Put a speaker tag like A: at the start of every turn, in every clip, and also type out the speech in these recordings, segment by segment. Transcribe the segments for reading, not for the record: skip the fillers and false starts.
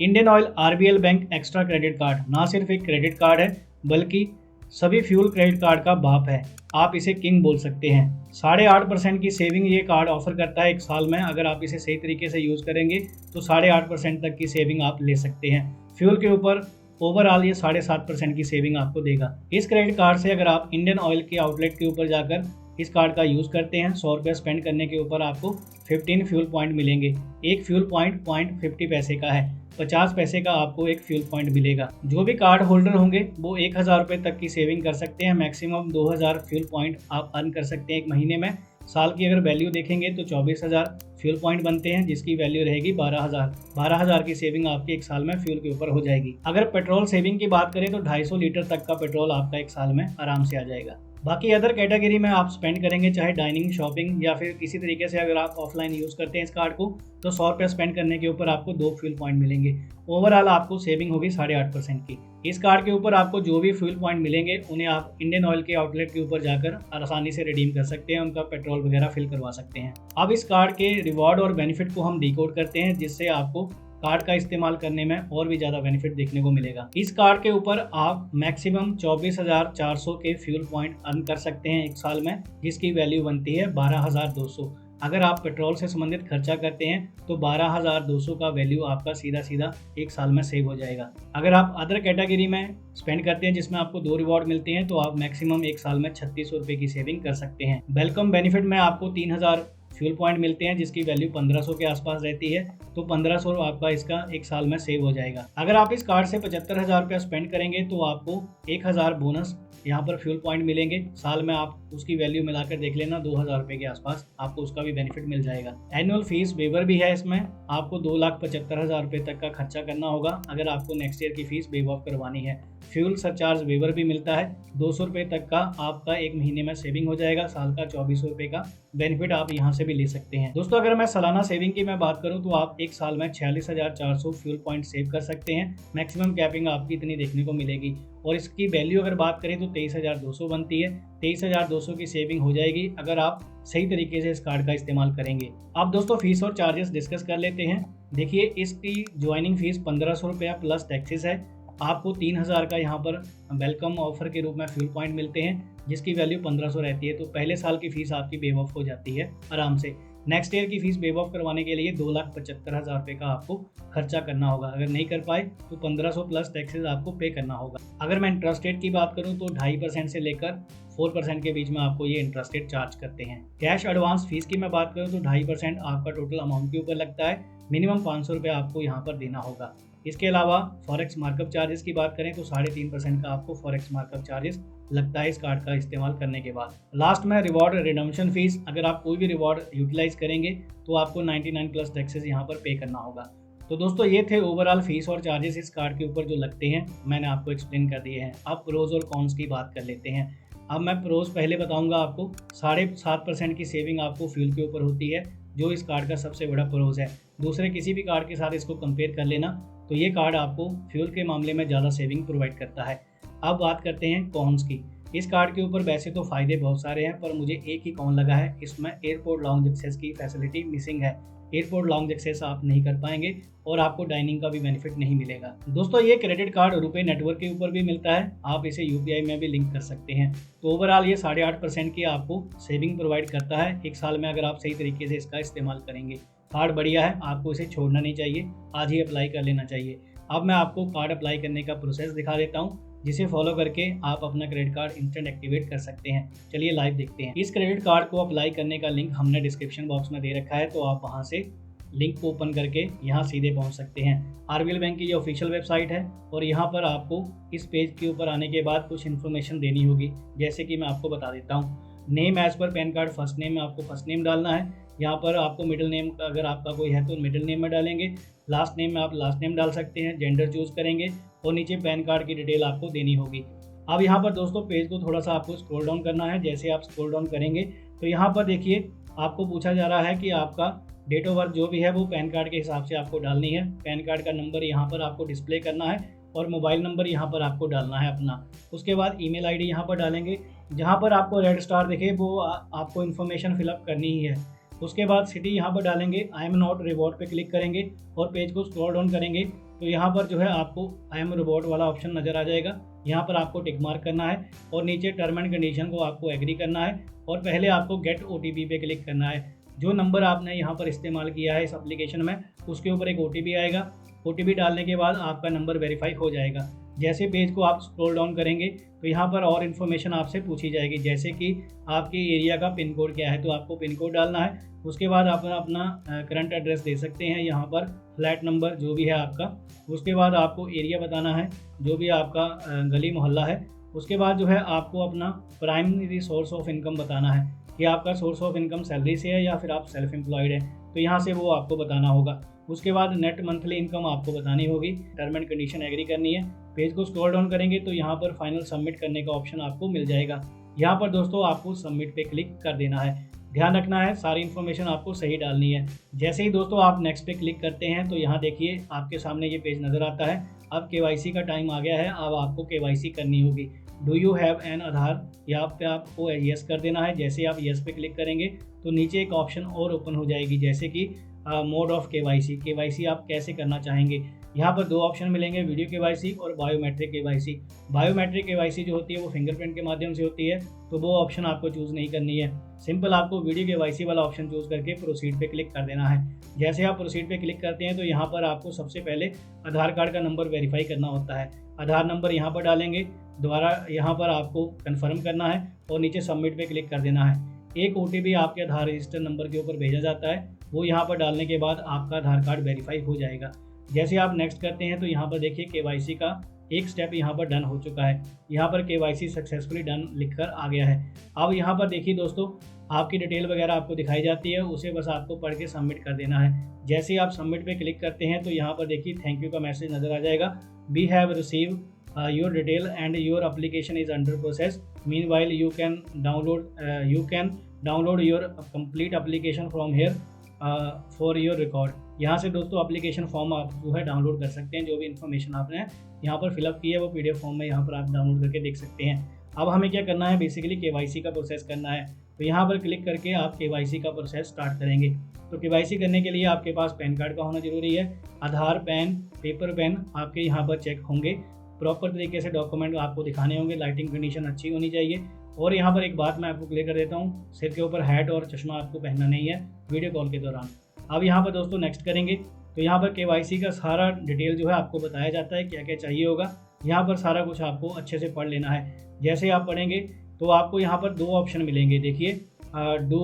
A: Indian oil RBL bank extra credit card ना सिर्फ एक क्रेडिट कार्ड है बल्कि सभी फ्यूल क्रेडिट कार्ड का बाप है। आप इसे किंग बोल सकते हैं। 8.5% की सेविंग ये कार्ड ऑफर करता है एक साल में। अगर आप इसे सही तरीके से यूज़ करेंगे तो 8.5% तक की सेविंग आप ले सकते हैं। फ्यूल के ऊपर ओवरऑल ये 7.5% की सेविंग आपको देगा। इस क्रेडिट कार्ड से अगर आप इंडियन ऑयल के आउटलेट के ऊपर जाकर इस कार्ड का यूज़ करते हैं, 100 रुपये स्पेंड करने के ऊपर आपको 15 फ्यूल पॉइंट मिलेंगे। एक फ्यूल पॉइंट 0.50 पैसे का है, 50 पैसे का आपको एक फ्यूल पॉइंट मिलेगा। जो भी कार्ड होल्डर होंगे वो 1000 रुपये तक की सेविंग कर सकते हैं। मैक्सिमम 2000 फ्यूल पॉइंट आप अर्न कर सकते हैं एक महीने में। साल की अगर वैल्यू देखेंगे तो 24,000 फ्यूल पॉइंट बनते हैं, जिसकी वैल्यू रहेगी 12,000 की सेविंग आपकी एक साल में फ्यूल के ऊपर हो जाएगी। अगर पेट्रोल सेविंग की बात करें तो 250 लीटर तक का पेट्रोल आपका एक साल में आराम से आ जाएगा। बाकी अदर कैटेगरी में आप स्पेंड करेंगे, चाहे डाइनिंग, शॉपिंग या फिर किसी तरीके से अगर आप ऑफलाइन यूज़ करते हैं इस कार्ड को, तो 100 रुपये स्पेंड करने के ऊपर आपको 2 फ्यूल पॉइंट मिलेंगे। ओवरऑल आपको सेविंग होगी 8.5% की। इस कार्ड के ऊपर आपको जो भी फ्यूल पॉइंट मिलेंगे उन्हें आप इंडियन ऑयल के आउटलेट के ऊपर जाकर आसानी से रिडीम कर सकते हैं, उनका पेट्रोल वगैरह फिल करवा सकते हैं। अब इस कार्ड के रिवॉर्ड और बेनिफिट को हम डिकोड करते हैं, जिससे आपको कार्ड का इस्तेमाल करने में और भी ज़्यादा बेनिफिट देखने को मिलेगा। इस कार्ड के ऊपर आप मैक्सिमम 24,400 के फ्यूल पॉइंट अर्न कर सकते हैं एक साल में, जिसकी वैल्यू बनती है 12,200। अगर आप पेट्रोल से संबंधित खर्चा करते हैं तो 12,200 का वैल्यू आपका सीधा सीधा एक साल में सेव हो जाएगा। अगर आप अदर कैटेगरी में स्पेंड करते हैं जिसमें आपको 2 रिवॉर्ड मिलते हैं तो आप मैक्सिमम एक साल में 3600 रुपये की सेविंग कर सकते हैं। वेलकम बेनिफिट में आपको 3000 फ्यूल पॉइंट मिलते हैं, जिसकी वैल्यू 1500 के आसपास रहती है, तो 1500 आपका इसका एक साल में सेव हो जाएगा। अगर आप इस कार्ड से 75,000 रुपया स्पेंड करेंगे तो आपको 1000 बोनस यहाँ पर फ्यूल पॉइंट मिलेंगे। साल में आप उसकी वैल्यू मिलाकर देख लेना, 2000 रुपये के आसपास आपको उसका भी बेनिफिट मिल जाएगा। एनुअल फीस वेवर भी है इसमें, आपको 2,75,000 रुपये तक का खर्चा करना होगा अगर आपको नेक्स्ट ईयर की फीस वेव ऑफ करवानी है। फ्यूल सरचार्ज वेवर भी मिलता है, 200 रुपये तक का आपका एक महीने में सेविंग हो जाएगा। साल का 2400 रुपये का बेनिफिट आप यहाँ से भी ले सकते हैं। दोस्तों अगर मैं सालाना सेविंग की मैं बात करूँ तो आप एक साल में 46,400 फ्यूल पॉइंट सेव कर सकते हैं। मैक्सिमम कैपिंग आपकी इतनी देखने को मिलेगी और इसकी वैल्यू अगर बात करें तो 23,200 बनती है। 23,200 की सेविंग हो जाएगी अगर आप सही तरीके से इस कार्ड का इस्तेमाल करेंगे। अब दोस्तों फीस और चार्जेस डिस्कस कर लेते हैं। देखिए इसकी ज्वाइनिंग फीस 1500 रुपया प्लस टैक्सेस है। आपको 3000 का यहाँ पर वेलकम ऑफर के रूप में फ्यूल पॉइंट मिलते हैं, जिसकी वैल्यू 1500 रहती है, तो पहले साल की फीस आपकी वेव ऑफ हो जाती है आराम से। नेक्स्ट ईयर की फीस वेव ऑफ करवाने के लिए 2,75,000 रुपये का आपको खर्चा करना होगा। अगर नहीं कर पाए तो 1500 प्लस टैक्सेस आपको पे करना होगा। अगर मैं इंटरेस्ट रेट की बात करूं तो 2.5% से लेकर 4% के बीच में आपको ये इंटरेस्ट रेट चार्ज करते हैं। कैश एडवांस फीस की मैं बात करूं तो 2.5% आपका टोटल अमाउंट के ऊपर लगता है। मिनिमम 500 रुपये आपको यहाँ पर देना होगा। इसके अलावा फॉरेक्स मार्कअप चार्जेस की बात करें तो 3.5% का आपको फॉरेक्स मार्कअप चार्जेस लगता है इस कार्ड का इस्तेमाल करने के बाद। लास्ट में रिवॉर्ड रिडम्पशन फीस, अगर आप कोई भी रिवॉर्ड यूटिलाइज करेंगे तो आपको 99 प्लस टैक्सेस यहाँ पर पे करना होगा। तो दोस्तों ये थे ओवरऑल फीस और चार्जेस इस कार्ड के ऊपर जो लगते हैं, मैंने आपको एक्सप्लेन कर दिए हैं। अब प्रोज और कॉन्स की बात कर लेते हैं। अब मैं प्रोज पहले बताऊंगा आपको। 7.5% की सेविंग आपको फ्यूल के ऊपर होती है, जो इस कार्ड का सबसे बड़ा प्रोज है। दूसरे किसी भी कार्ड के साथ इसको कंपेयर कर लेना तो ये कार्ड आपको फ्यूल के मामले में ज़्यादा सेविंग प्रोवाइड करता है। अब बात करते हैं कॉन्स की। इस कार्ड के ऊपर वैसे तो फ़ायदे बहुत सारे हैं, पर मुझे एक ही कॉन लगा है, इसमें एयरपोर्ट लाउंज एक्सेस की फैसिलिटी मिसिंग है। एयरपोर्ट लाउंज एक्सेस आप नहीं कर पाएंगे और आपको डाइनिंग का भी बेनिफिट नहीं मिलेगा। दोस्तों ये क्रेडिट कार्ड रुपए नेटवर्क के ऊपर भी मिलता है, आप इसे यूपीआई में भी लिंक कर सकते हैं। तो ओवरऑल ये 8.5% की आपको सेविंग प्रोवाइड करता है एक साल में, अगर आप सही तरीके से इसका इस्तेमाल करेंगे। कार्ड बढ़िया है, आपको इसे छोड़ना नहीं चाहिए, आज ही अप्लाई कर लेना चाहिए। अब मैं आपको कार्ड अप्लाई करने का प्रोसेस दिखा देता हूँ, जिसे फॉलो करके आप अपना क्रेडिट कार्ड इंस्टेंट एक्टिवेट कर सकते हैं। चलिए लाइव देखते हैं। इस क्रेडिट कार्ड को अप्लाई करने का लिंक हमने डिस्क्रिप्शन बॉक्स में दे रखा है, तो आप वहां से लिंक को ओपन करके यहाँ सीधे पहुँच सकते हैं। आरबीएल बैंक की ये ऑफिशियल वेबसाइट है और यहाँ पर आपको इस पेज के ऊपर आने के बाद कुछ इन्फॉर्मेशन देनी होगी, जैसे कि मैं आपको बता देता हूँ। Name as per PAN card, first name में आपको फर्स्ट नेम डालना है। यहाँ पर आपको मिडिल नेम अगर आपका कोई है तो मिडिल नेम में डालेंगे। लास्ट नेम में आप लास्ट नेम डाल सकते हैं, जेंडर चूज़ करेंगे और नीचे पैन कार्ड की डिटेल आपको देनी होगी। अब यहाँ पर दोस्तों पेज को थोड़ा सा आपको स्क्रॉल डाउन करना है। जैसे आप स्क्रॉल डाउन करेंगे तो यहाँ पर देखिए आपको पूछा जा रहा है कि आपका डेट ऑफ बर्थ जो भी है वो पैन कार्ड के हिसाब से आपको डालनी है। पैन कार्ड का नंबर यहाँ पर आपको डिस्प्ले करना है और मोबाइल नंबर यहाँ पर आपको डालना है अपना। उसके बाद ईमेल आईडी यहाँ पर डालेंगे। जहाँ पर आपको रेड स्टार दिखे वो आपको इन्फॉर्मेशन फिलअप करनी ही है। उसके बाद सिटी यहाँ पर डालेंगे। आई एम नॉट रिवॉर्ड पे क्लिक करेंगे और पेज को स्क्रॉल डाउन करेंगे तो यहाँ पर जो है आपको आई एम रोबोट वाला ऑप्शन नज़र आ जाएगा। यहाँ पर आपको टिक मार्क करना है और नीचे टर्म एंड कंडीशन को आपको एग्री करना है और पहले आपको गेट OTP पे क्लिक करना है। जो नंबर आपने यहाँ पर इस्तेमाल किया है इस एप्लीकेशन में, उसके ऊपर एक OTP आएगा। OTP डालने के बाद आपका नंबर वेरीफाई हो जाएगा। जैसे पेज को आप स्क्रॉल डाउन करेंगे तो यहाँ पर और इन्फॉर्मेशन आपसे पूछी जाएगी, जैसे कि आपके एरिया का पिन कोड क्या है, तो आपको पिन कोड डालना है। उसके बाद आप अपना करंट एड्रेस दे सकते हैं, यहाँ पर फ्लैट नंबर जो भी है आपका। उसके बाद आपको एरिया बताना है, जो भी आपका गली मोहल्ला है। उसके बाद जो है आपको अपना प्राइमरी सोर्स ऑफ इनकम बताना है कि आपका सोर्स ऑफ इनकम सैलरी से है या फिर आप सेल्फ एम्प्लॉयड हैं, तो यहाँ से वो आपको बताना होगा। उसके बाद नेट मंथली इनकम आपको बतानी होगी, टर्म एंड कंडीशन एग्री करनी है। पेज को स्क्रॉल डाउन करेंगे तो यहाँ पर फाइनल सबमिट करने का ऑप्शन आपको मिल जाएगा। यहाँ पर दोस्तों आपको सबमिट पे क्लिक कर देना है। ध्यान रखना है सारी इन्फॉर्मेशन आपको सही डालनी है। जैसे ही दोस्तों आप नेक्स्ट पे क्लिक करते हैं तो यहाँ देखिए आपके सामने ये पेज नज़र आता है। अब KYC का टाइम आ गया है, अब आपको KYC करनी होगी। डू यू हैव एन आधार, यहाँ पे आपको यस कर देना है। जैसे आप यस पे क्लिक करेंगे तो नीचे एक ऑप्शन और ओपन हो जाएगी, जैसे कि मोड ऑफ KYC आप कैसे करना चाहेंगे। यहाँ पर दो ऑप्शन मिलेंगे, वीडियो KYC और बायोमेट्रिक KYC। बायोमेट्रिक KYC जो होती है वो फिंगरप्रिंट के माध्यम से होती है, तो वो ऑप्शन आपको चूज़ नहीं करनी है। सिंपल आपको वीडियो KYC वाला ऑप्शन चूज़ करके प्रोसीड पे क्लिक कर देना है। जैसे आप प्रोसीड पे क्लिक करते हैं तो यहाँ पर आपको सबसे पहले आधार कार्ड का नंबर वेरीफाई करना होता है। आधार नंबर यहाँ पर डालेंगे, दोबारा यहाँ पर आपको कन्फर्म करना है और नीचे सबमिट पे क्लिक कर देना है। एक OTP आपके आधार रजिस्टर नंबर के ऊपर भेजा जाता है, वो यहाँ पर डालने के बाद आपका आधार कार्ड वेरीफाई हो जाएगा। जैसे आप नेक्स्ट करते हैं तो यहाँ पर देखिए KYC का एक स्टेप यहाँ पर डन हो चुका है। यहाँ पर KYC सक्सेसफुली डन लिखकर आ गया है। अब यहाँ पर देखिए दोस्तों आपकी डिटेल वगैरह आपको दिखाई जाती है, उसे बस आपको पढ़ के सबमिट कर देना है। जैसे ही आप सबमिट पे क्लिक करते हैं तो यहाँ पर देखिए थैंक यू का मैसेज नज़र आ जाएगा। We have receive your detail and your application is under process, meanwhile you can download your complete application from here for your record. यहाँ से दोस्तों एप्लीकेशन फॉर्म आप जो है डाउनलोड कर सकते हैं। जो भी इन्फॉर्मेशन आपने यहाँ पर फिलअप की है वो PDF फॉर्म में यहाँ पर आप डाउनलोड करके देख सकते हैं। अब हमें क्या करना है, बेसिकली KYC का प्रोसेस करना है। तो यहाँ पर क्लिक करके आप KYC का प्रोसेस स्टार्ट करेंगे। तो KYC करने के लिए आपके पास पैन कार्ड का होना जरूरी है। आधार, पैन, पेपर पेन आपके यहाँ पर चेक होंगे। प्रॉपर तरीके से डॉक्यूमेंट आपको दिखाने होंगे, लाइटिंग कंडीशन अच्छी होनी चाहिए। और यहाँ पर एक बात मैं आपको क्लियर कर देता हूँ, सिर के ऊपर हैट और चश्मा आपको पहनना नहीं है वीडियो कॉल के दौरान। अब यहाँ पर दोस्तों नेक्स्ट करेंगे तो यहाँ पर KYC का सारा डिटेल जो है आपको बताया जाता है, क्या क्या चाहिए होगा। यहाँ पर सारा कुछ आपको अच्छे से पढ़ लेना है। जैसे आप पढ़ेंगे तो आपको यहाँ पर दो ऑप्शन मिलेंगे। देखिए do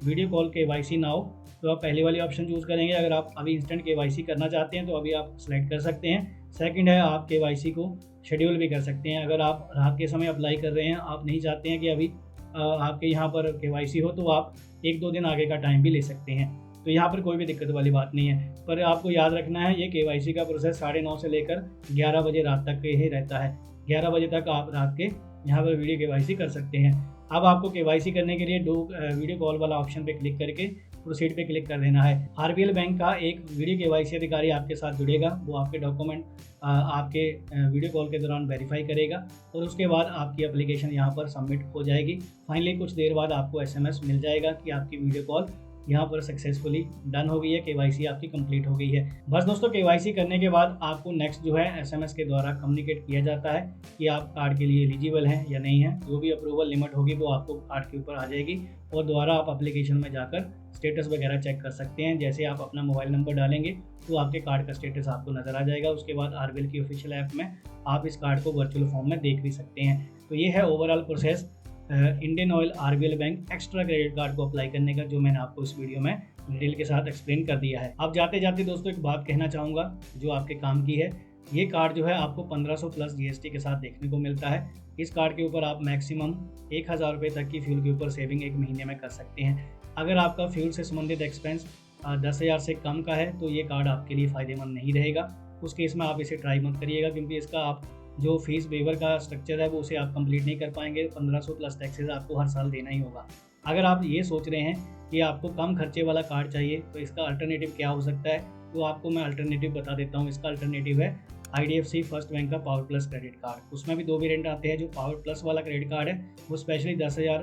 A: video call KYC now, तो आप पहले वाली ऑप्शन चूज़ करेंगे। अगर आप अभी इंस्टेंट KYC करना चाहते हैं तो अभी आप सेलेक्ट कर सकते हैं। सेकंड है आप KYC को शेड्यूल भी कर सकते हैं। अगर आप रात के समय अप्लाई कर रहे हैं, आप नहीं चाहते हैं कि अभी आपके यहाँ पर KYC हो, तो आप 1-2 दिन आगे का टाइम भी ले सकते हैं। तो यहाँ पर कोई भी दिक्कत वाली बात नहीं है। पर आपको याद रखना है ये KYC का प्रोसेस 9:30 से लेकर 11 बजे रात तक के ही रहता है। 11 बजे तक आप रात के यहाँ पर वीडियो KYC कर सकते हैं। अब आपको KYC करने के लिए वीडियो कॉल वाला ऑप्शन पे क्लिक करके प्रोसीड पे क्लिक कर देना है। RBL बैंक का एक वीडियो KYC अधिकारी आपके साथ जुड़ेगा, वो आपके डॉक्यूमेंट आपके वीडियो कॉल के दौरान वेरीफाई करेगा और उसके बाद आपकी एप्लीकेशन यहाँ पर सबमिट हो जाएगी। फाइनली कुछ देर बाद आपको SMS मिल जाएगा कि आपकी वीडियो कॉल यहाँ पर सक्सेसफुली डन हो गई है, KYC आपकी कंप्लीट हो गई है। बस दोस्तों KYC करने के बाद आपको नेक्स्ट जो है SMS के द्वारा कम्युनिकेट किया जाता है कि आप कार्ड के लिए एलिजिबल हैं या नहीं हैं। जो भी अप्रूवल लिमिट होगी वो आपको कार्ड के ऊपर आ जाएगी और दोबारा आप एप्लीकेशन में जाकर स्टेटस वगैरह चेक कर सकते हैं। जैसे आप अपना मोबाइल नंबर डालेंगे तो आपके कार्ड का स्टेटस आपको नज़र आ जाएगा। उसके बाद RBL की ऑफिशियल ऐप में आप इस कार्ड को वर्चुअल फॉर्म में देख भी सकते हैं। तो ये है overall process Indian oil RBL bank extra credit card को अप्लाई करने का, जो मैंने आपको इस वीडियो में डिटेल के साथ एक्सप्लेन कर दिया है। अब जाते जाते दोस्तों एक बात कहना चाहूँगा जो आपके काम की है। ये कार्ड जो है आपको 1500 प्लस GST के साथ देखने को मिलता है। इस कार्ड के ऊपर आप मैक्सिमम 1000 रुपये तक की फ्यूल के ऊपर सेविंग एक महीने में कर सकते हैं। अगर आपका फ्यूल से संबंधित एक्सपेंस 10,000 से कम का है तो ये कार्ड आपके लिए फ़ायदेमंद नहीं रहेगा। उस केस में आप इसे ट्राई मत करिएगा, क्योंकि इसका आप जो फीस वेवर का स्ट्रक्चर है वो उसे आप कंप्लीट नहीं कर पाएंगे। 1500 प्लस टैक्सेस आपको हर साल देना ही होगा। अगर आप ये सोच रहे हैं कि आपको कम खर्चे वाला कार्ड चाहिए तो इसका अल्टरनेटिव क्या हो सकता है, तो आपको मैं अल्टरनेटिव बता देता हूँ। इसका अल्टरनेटिव है IDFC फर्स्ट बैंक का पावर प्लस क्रेडिट कार्ड। उसमें भी 2 वेरिएंट आते हैं। जो पावर प्लस वाला क्रेडिट कार्ड है वो स्पेशली 10,000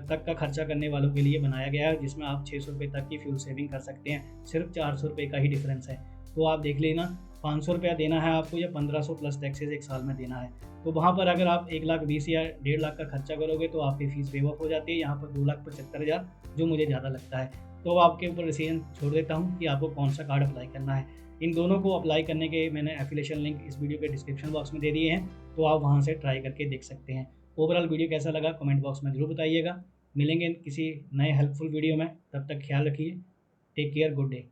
A: तक का खर्चा करने वालों के लिए बनाया गया है, जिसमें आप 600 रुपये तक की फ्यूल सेविंग कर सकते हैं। सिर्फ 400 रुपये का ही डिफरेंस है। तो आप देख लेना। 500 रुपया देना है आपको या 1500 प्लस टैक्सेस एक साल में देना है। तो वहाँ पर अगर आप 1,20,000 या 1.5 लाख का खर्चा करोगे तो आपकी फ़ीस पे ऑफ हो जाती है। यहाँ पर 2,75,000 जो मुझे ज़्यादा लगता है। तो आपके ऊपर डिसीजन छोड़ देता हूँ कि आपको कौन सा कार्ड अप्लाई करना है। इन दोनों को अप्लाई करने के मैंने एफिलिएशन लिंक इस वीडियो के डिस्क्रिप्शन बॉक्स में दे दिए हैं, तो आप वहाँ से ट्राई करके देख सकते हैं। ओवरऑल वीडियो कैसा लगा कमेंट बॉक्स में ज़रूर बताइएगा। मिलेंगे किसी नए हेल्पफुल वीडियो में, तब तक ख्याल रखिए। Take care, good day.